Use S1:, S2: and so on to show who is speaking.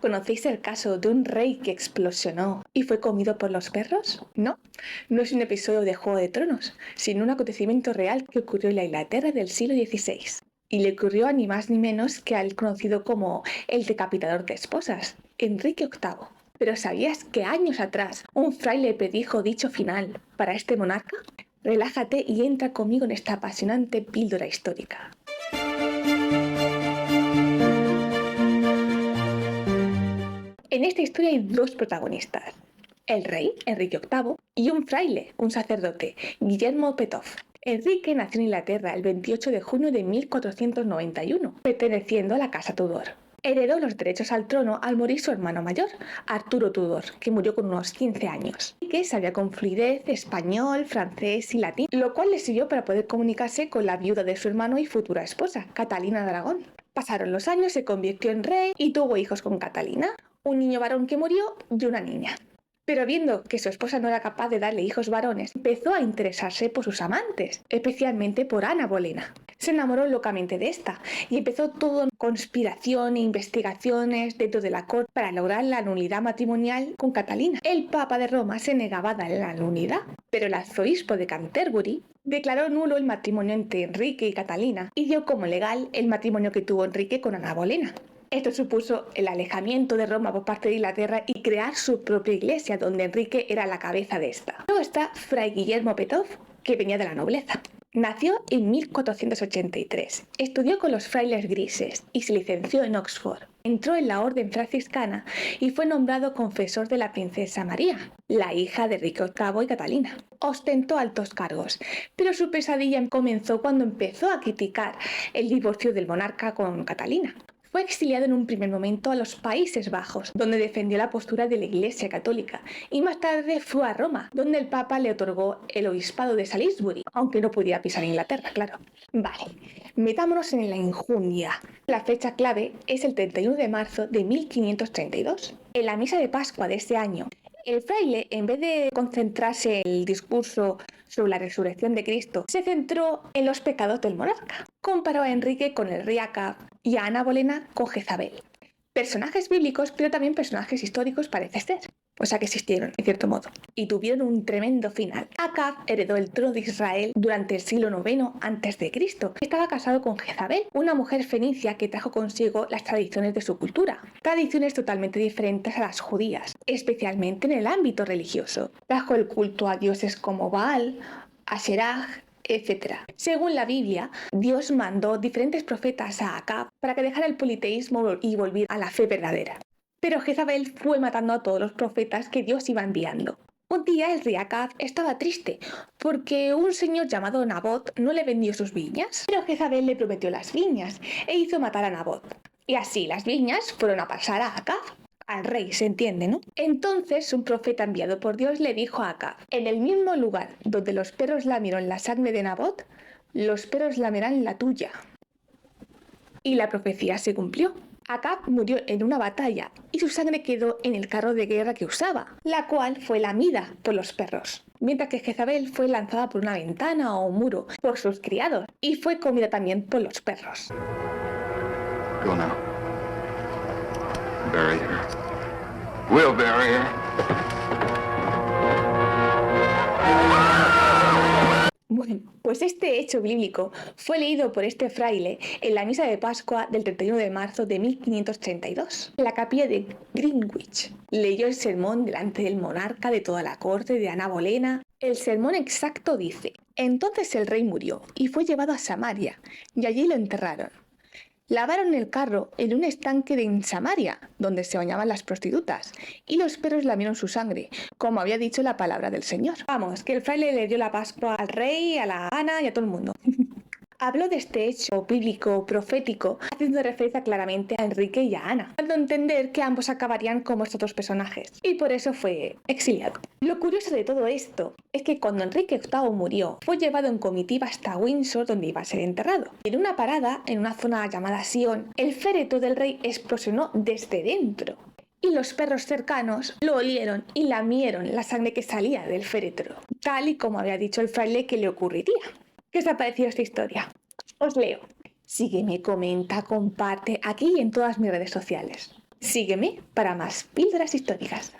S1: ¿Conocéis el caso de un rey que explosionó y fue comido por los perros? No es un episodio de Juego de Tronos, sino un acontecimiento real que ocurrió en la Inglaterra del siglo XVI. Y le ocurrió a ni más ni menos que al conocido como el decapitador de esposas, Enrique VIII. ¿Pero sabías que años atrás un fraile predijo dicho final para este monarca? Relájate y entra conmigo en esta apasionante píldora histórica. En esta historia hay dos protagonistas, el rey, Enrique VIII, y un fraile, un sacerdote, Guillermo Petov. Enrique nació en Inglaterra el 28 de junio de 1491, perteneciendo a la casa Tudor. Heredó los derechos al trono al morir su hermano mayor, Arturo Tudor, que murió con unos 15 años, y que sabía con fluidez español, francés y latín, lo cual le sirvió para poder comunicarse con la viuda de su hermano y futura esposa, Catalina de Aragón. Pasaron los años, se convirtió en rey y tuvo hijos con Catalina, un niño varón que murió y una niña. Pero viendo que su esposa no era capaz de darle hijos varones, empezó a interesarse por sus amantes, especialmente por Ana Bolena. Se enamoró locamente de esta y empezó todo conspiración e investigaciones dentro de la corte para lograr la nulidad matrimonial con Catalina. El Papa de Roma se negaba a darle la nulidad, pero el arzobispo de Canterbury declaró nulo el matrimonio entre Enrique y Catalina y dio como legal el matrimonio que tuvo Enrique con Ana Bolena. Esto supuso el alejamiento de Roma por parte de Inglaterra y crear su propia iglesia, donde Enrique era la cabeza de esta. Luego está Fray Guillermo Petov, que venía de la nobleza. Nació en 1483, estudió con los frailes grises y se licenció en Oxford. Entró en la orden franciscana y fue nombrado confesor de la princesa María, la hija de Enrique VIII y Catalina. Ostentó altos cargos, pero su pesadilla comenzó cuando empezó a criticar el divorcio del monarca con Catalina. Fue exiliado en un primer momento a los Países Bajos, donde defendió la postura de la Iglesia Católica, y más tarde fue a Roma, donde el Papa le otorgó el obispado de Salisbury, aunque no pudiera pisar Inglaterra, claro. Vale, metámonos en la injundia. La fecha clave es el 31 de marzo de 1532. En la misa de Pascua de ese año, el fraile, en vez de concentrarse en el discurso sobre la resurrección de Cristo, se centró en los pecados del monarca. Comparó a Enrique con el rey Acab y a Ana Bolena con Jezabel. Personajes bíblicos, pero también personajes históricos parece ser. O sea que existieron, en cierto modo. Y tuvieron un tremendo final. Acab heredó el trono de Israel durante el siglo IX a.C. Estaba casado con Jezabel, una mujer fenicia que trajo consigo las tradiciones de su cultura. Tradiciones totalmente diferentes a las judías, especialmente en el ámbito religioso. Trajo el culto a dioses como Baal, Asherah, etc. Según la Biblia, Dios mandó diferentes profetas a Acab para que dejara el politeísmo y volviera a la fe verdadera. Pero Jezabel fue matando a todos los profetas que Dios iba enviando. Un día el rey Acab estaba triste porque un señor llamado Nabot no le vendió sus viñas, pero Jezabel le prometió las viñas e hizo matar a Nabot. Y así las viñas fueron a pasar a Acab. Al rey, se entiende, ¿no? Entonces un profeta enviado por Dios le dijo a Acab: en el mismo lugar donde los perros lamieron la sangre de Nabot, los perros lamerán la tuya. Y la profecía se cumplió. Acab murió en una batalla y su sangre quedó en el carro de guerra que usaba, la cual fue lamida por los perros, mientras que Jezabel fue lanzada por una ventana o un muro por sus criados y fue comida también por los perros.
S2: Go now. Bury her. We'll bury her.
S1: Bueno, pues este hecho bíblico fue leído por este fraile en la misa de Pascua del 31 de marzo de 1532. En la capilla de Greenwich leyó el sermón delante del monarca, de toda la corte, de Ana Bolena. El sermón exacto dice: entonces el rey murió y fue llevado a Samaria, y allí lo enterraron. Lavaron el carro en un estanque en Samaria, donde se bañaban las prostitutas, y los perros lamieron su sangre, como había dicho la palabra del Señor. Vamos, que el fraile le dio la Pascua al rey, a la Ana y a todo el mundo. Habló de este hecho bíblico, profético, haciendo referencia claramente a Enrique y a Ana, dando a entender que ambos acabarían como estos dos personajes, y por eso fue exiliado. Lo curioso de todo esto es que cuando Enrique VIII murió, fue llevado en comitiva hasta Windsor, donde iba a ser enterrado. En una parada, en una zona llamada Sion, el féretro del rey explosionó desde dentro, y los perros cercanos lo olieron y lamieron la sangre que salía del féretro, tal y como había dicho el fraile que le ocurriría. ¿Qué os ha parecido esta historia? Os leo. Sígueme, comenta, comparte aquí y en todas mis redes sociales. Sígueme para más píldoras históricas.